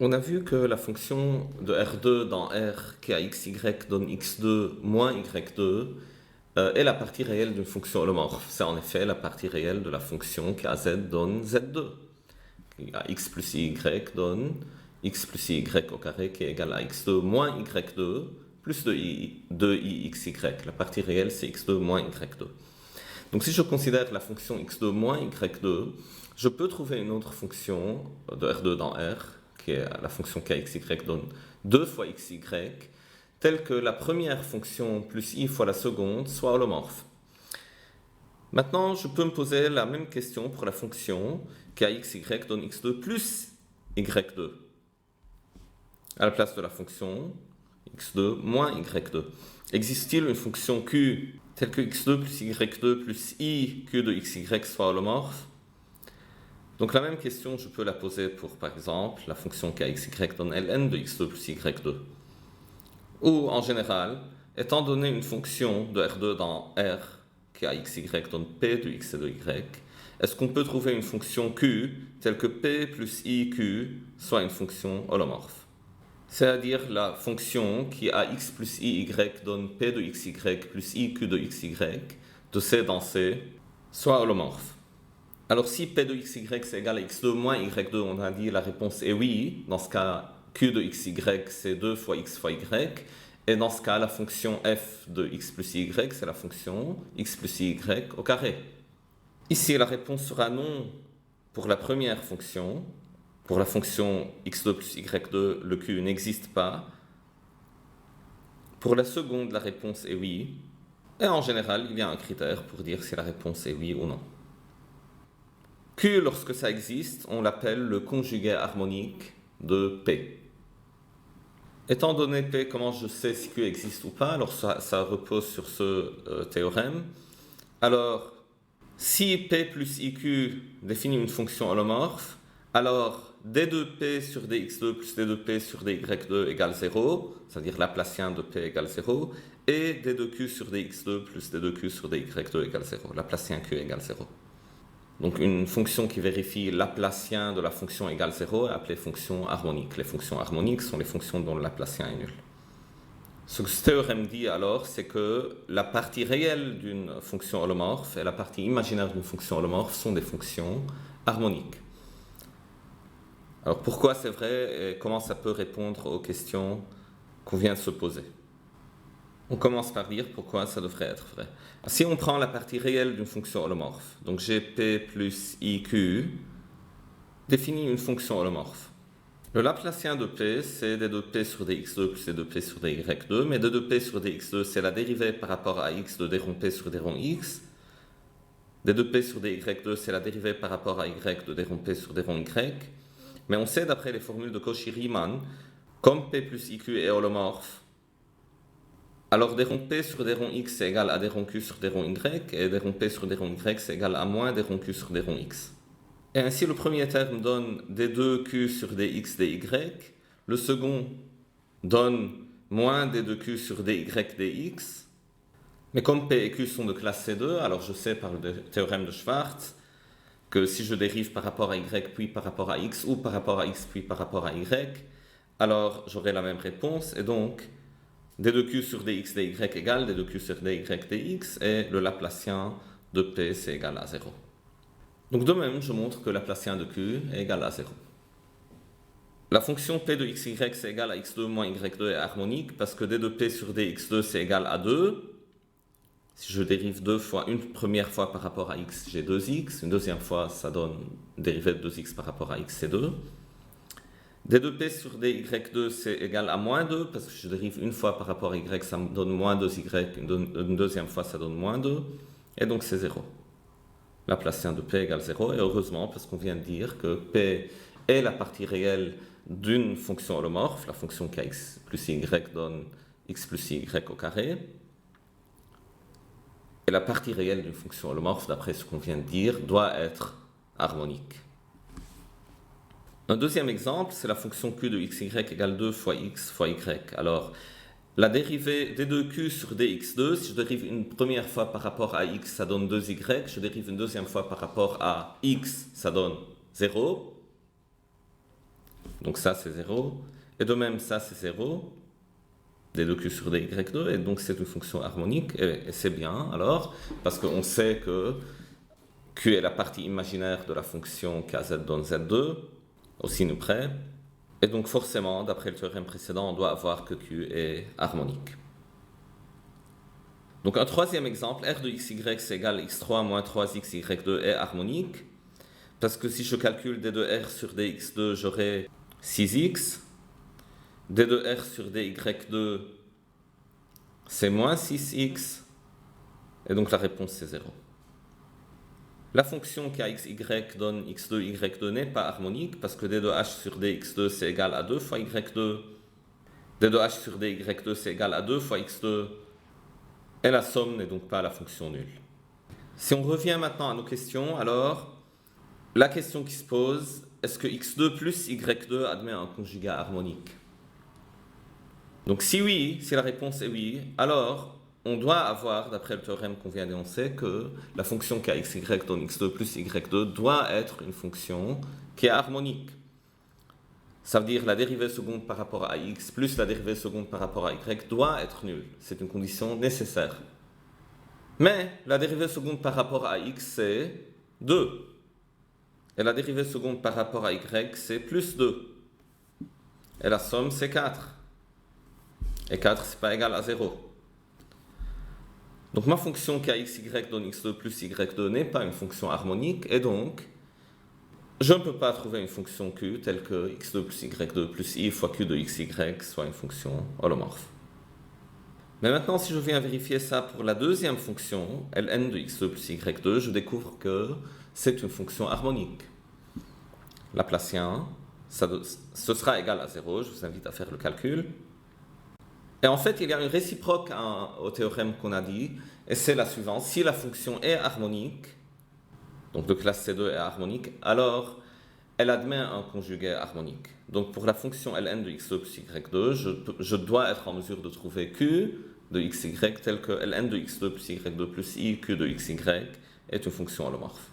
On a vu que la fonction de R2 dans R qui a xy donne x2 moins y2 est la partie réelle d'une fonction holomorphe. C'est en effet la partie réelle de la fonction qui a z donne z2. Qui a x plus y donne x plus y au carré qui est égal à x2 moins y2 plus de ixy. La partie réelle c'est x2 moins y2. Donc si je considère la fonction x2 moins y2, je peux trouver une autre fonction de R2 dans R, qui est la fonction kxy donne 2 fois xy, telle que la première fonction plus i fois la seconde soit holomorphe. Maintenant, je peux me poser la même question pour la fonction kxy donne x2 plus y2, à la place de la fonction x2 moins y2. Existe-t-il une fonction q telle que x2 plus y2 plus i q de xy soit holomorphe? Donc la même question, je peux la poser pour, par exemple, la fonction kxy donne ln de x2 plus y2. Ou, en général, étant donné une fonction de R2 dans R qui a xy donne p de x et de y, est-ce qu'on peut trouver une fonction q telle que p plus iq soit une fonction holomorphe? C'est-à-dire la fonction qui a x plus iy donne p de xy plus iq de xy de c dans c soit holomorphe. Alors si p de xy c'est égal à x2 moins y2, on a dit la réponse est oui. Dans ce cas, q de xy c'est 2 fois x fois y. Et dans ce cas, la fonction f de x plus y c'est la fonction x plus y au carré. Ici, la réponse sera non pour la première fonction. Pour la fonction x2 plus y2, le q n'existe pas. Pour la seconde, la réponse est oui. Et en général, il y a un critère pour dire si la réponse est oui ou non. Q, lorsque ça existe, on l'appelle le conjugué harmonique de P. Étant donné P, comment je sais si Q existe ou pas? Alors ça repose sur ce théorème. Alors, si P plus IQ définit une fonction holomorphe, alors d de P sur dx2 plus d de P sur dy2 égale 0, c'est-à-dire Laplacien de P égale 0, et d de Q sur dx2 plus d de Q sur dy2 égale 0, Laplacien Q égale 0. Donc une fonction qui vérifie Laplacien de la fonction égale 0 est appelée fonction harmonique. Les fonctions harmoniques sont les fonctions dont le Laplacien est nul. Ce que ce théorème dit alors, c'est que la partie réelle d'une fonction holomorphe et la partie imaginaire d'une fonction holomorphe sont des fonctions harmoniques. Alors pourquoi c'est vrai et comment ça peut répondre aux questions qu'on vient de se poser? On commence par dire pourquoi ça devrait être vrai. Si on prend la partie réelle d'une fonction holomorphe, donc gp plus iq définit une fonction holomorphe. Le Laplacien de p, c'est d de p sur dx2 plus d de p sur dy2, mais d de p sur dx2, c'est la dérivée par rapport à x de d rond p sur d rond x. d de p sur dy2, c'est la dérivée par rapport à y de d rond p sur d rond y. Mais on sait d'après les formules de Cauchy-Riemann, comme p plus iq est holomorphe, alors d rond p sur d rond x c'est égal à d rond q sur d rond y, et d rond p sur d rond y c'est égal à moins d rond q sur d rond x. Et ainsi le premier terme donne d2q sur dx dy, le second donne moins d2q sur dy dx. Mais comme p et q sont de classe C2, alors je sais par le théorème de Schwartz que si je dérive par rapport à y puis par rapport à x, ou par rapport à x puis par rapport à y, alors j'aurai la même réponse, et donc d de q sur dx dy égale d de q sur dy dx, et le Laplacien de p c'est égal à 0. Donc de même, je montre que le Laplacien de q est égal à 0. La fonction p de xy c'est égal à x2 moins y2 est harmonique parce que d de p sur dx2 c'est égal à 2. Si je dérive deux fois, une première fois par rapport à x, j'ai 2x, une deuxième fois, ça donne dérivée de 2x par rapport à x, c'est 2. d de p sur dy2 c'est égal à moins 2, parce que je dérive une fois par rapport à y, ça me donne moins 2y, une deuxième fois ça donne moins 2, et donc c'est 0. Laplacien de p égale 0, et heureusement, parce qu'on vient de dire que p est la partie réelle d'une fonction holomorphe, la fonction kx plus y donne x plus y au carré, et la partie réelle d'une fonction holomorphe, d'après ce qu'on vient de dire, doit être harmonique. Un deuxième exemple, c'est la fonction q de xy égale 2 fois x fois y. Alors, la dérivée d2q sur dx2, si je dérive une première fois par rapport à x, ça donne 2y. Je dérive une deuxième fois par rapport à x, ça donne 0. Donc ça, c'est 0. Et de même, ça, c'est 0. D2Q sur dy2. Et donc, c'est une fonction harmonique. Et c'est bien, alors, parce qu'on sait que Q est la partie imaginaire de la fonction kz donne z2, au signe près. Et donc, forcément, d'après le théorème précédent, on doit avoir que Q est harmonique. Donc, un troisième exemple, R de xy, c'est égal à x3 moins 3xy2 est harmonique. Parce que si je calcule d de R sur dx2, j'aurai 6x. d de R sur dy2, c'est moins 6x. Et donc, la réponse, c'est 0. La fonction qui a xy donne x2, y2 n'est pas harmonique parce que d de h sur dx2 c'est égal à 2 fois y2. d de h sur dy2 c'est égal à 2 fois x2. Et la somme n'est donc pas la fonction nulle. Si on revient maintenant à nos questions, alors la question qui se pose, est-ce que x2 plus y2 admet un conjugat harmonique? Donc si oui, si la réponse est oui, alors on doit avoir, d'après le théorème qu'on vient d'énoncer, que la fonction qui a xy donne x2 plus y2 doit être une fonction qui est harmonique. Ça veut dire la dérivée seconde par rapport à x plus la dérivée seconde par rapport à y doit être nulle. C'est une condition nécessaire. Mais la dérivée seconde par rapport à x, c'est 2. Et la dérivée seconde par rapport à y, c'est plus 2. Et la somme, c'est 4. Et 4, c'est pas égal à 0. Donc ma fonction qui a xy donne x2 plus y2 n'est pas une fonction harmonique, et donc je ne peux pas trouver une fonction q telle que x2 plus y2 plus i fois q de xy soit une fonction holomorphe. Mais maintenant, si je viens vérifier ça pour la deuxième fonction, ln de x2 plus y2, je découvre que c'est une fonction harmonique. Laplacien, ce sera égal à 0, je vous invite à faire le calcul. Et en fait, il y a une réciproque au théorème qu'on a dit, et c'est la suivante. Si la fonction est harmonique, donc de classe C2 est harmonique, alors elle admet un conjugué harmonique. Donc pour la fonction ln de x2 plus y2, je dois être en mesure de trouver q de xy tel que ln de x2 plus y2 plus i q de xy est une fonction holomorphe.